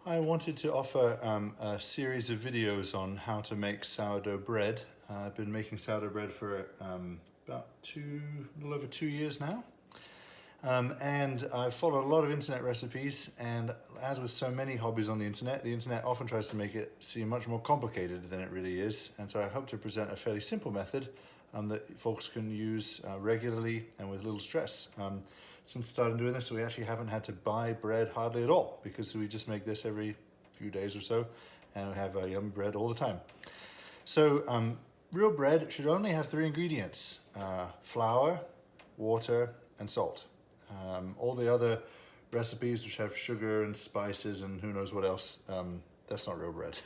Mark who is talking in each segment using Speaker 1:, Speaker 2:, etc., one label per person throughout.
Speaker 1: I wanted to offer a series of videos on how to make sourdough bread. I've been making sourdough bread for about a little over 2 years now. And I've followed a lot of internet recipes, and as with so many hobbies on the internet often tries to make it seem much more complicated than it really is. And so I hope to present a fairly simple method that folks can use regularly and with little stress. Since starting doing this, we actually haven't had to buy bread hardly at all, because we just make this every few days or so, and we have yummy bread all the time. So real bread should only have 3 ingredients: flour, water, and salt. All the other recipes which have sugar and spices and who knows what else, that's not real bread.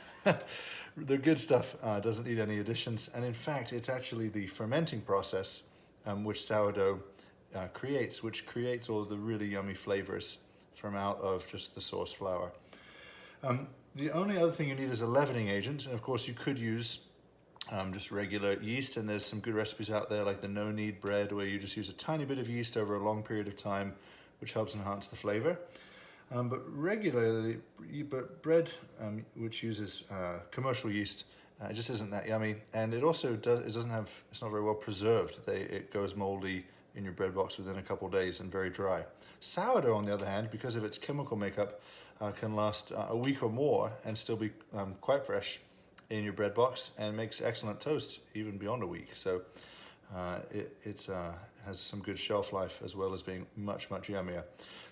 Speaker 1: The good stuff doesn't need any additions, and in fact it's actually the fermenting process which sourdough creates, which creates all the really yummy flavors from out of just the source flour. The only other thing you need is a leavening agent, and of course you could use just regular yeast, and there's some good recipes out there like the no-knead bread, where you just use a tiny bit of yeast over a long period of time, which helps enhance the flavor. But bread which uses commercial yeast, it just isn't that yummy, and it also it's not very well preserved. It goes moldy in your bread box within a couple of days and very dry. Sourdough, on the other hand, because of its chemical makeup, can last a week or more and still be quite fresh in your bread box, and makes excellent toast even beyond a week. So it has some good shelf life, as well as being much yummier.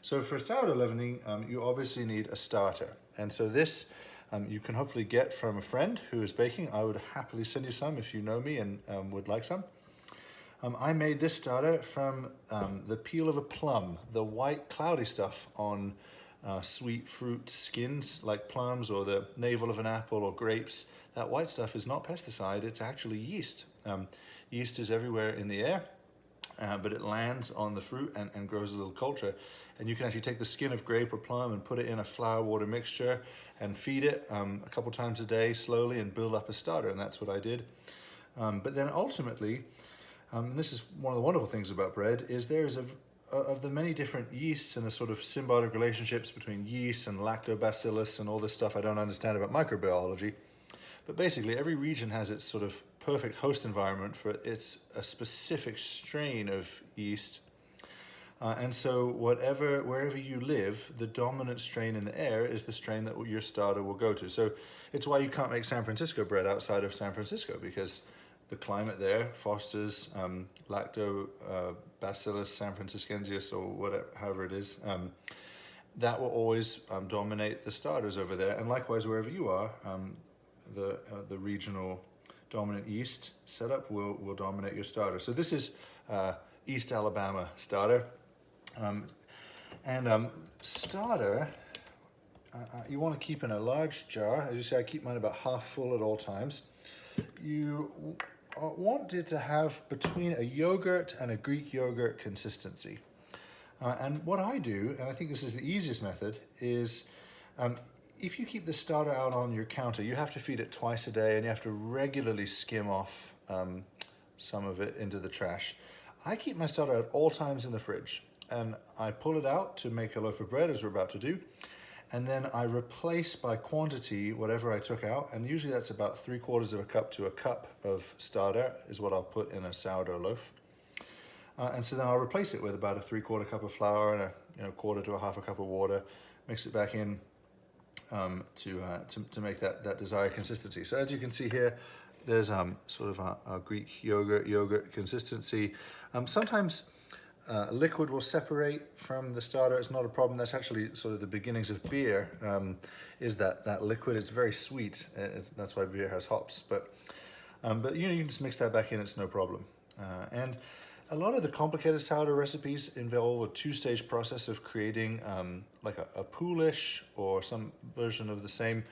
Speaker 1: So for sourdough leavening, you obviously need a starter, and so this you can hopefully get from a friend who is baking. I would happily send you some if you know me and would like some. I made this starter from the peel of a plum, the white cloudy stuff on sweet fruit skins like plums, or the navel of an apple or grapes. That white stuff is not pesticide, it's actually yeast. Yeast is everywhere in the air, but it lands on the fruit and grows a little culture. And you can actually take the skin of grape or plum and put it in a flour-water mixture and feed it a couple times a day slowly and build up a starter, and that's what I did. But then ultimately, and this is one of the wonderful things about bread, is there's of the many different yeasts and the sort of symbiotic relationships between yeast and lactobacillus and all this stuff I don't understand about microbiology. But basically every region has its sort of perfect host environment for a specific strain of yeast. And so wherever you live, the dominant strain in the air is the strain that your starter will go to. So it's why you can't make San Francisco bread outside of San Francisco, because the climate there fosters lactobacillus san franciscensis, or however it is. That will always dominate the starters over there, and likewise wherever you are, the regional dominant yeast setup will dominate your starter. So this is East Alabama starter, starter you want to keep in a large jar. As you see, I keep mine about half full at all times. You want it to have between a yogurt and a Greek yogurt consistency. And what I do, and I think this is the easiest method, is if you keep the starter out on your counter, you have to feed it twice a day, and you have to regularly skim off some of it into the trash. I keep my starter at all times in the fridge, and I pull it out to make a loaf of bread, as we're about to do, and then I replace by quantity whatever I took out, and usually that's about 3/4 of a cup to a cup of starter is what I'll put in a sourdough loaf. And so then I'll replace it with about a 3/4 cup of flour and a 1/4 to a half a cup of water, mix it back in to make that desired consistency. So as you can see here, there's sort of a Greek yogurt consistency. Sometimes liquid will separate from the starter. It's not a problem. That's actually sort of the beginnings of beer, is that liquid. It's very sweet. That's why beer has hops. But you can just mix that back in. It's no problem. And a lot of the complicated sourdough recipes involve a 2-stage process of creating like a poolish or some version of the same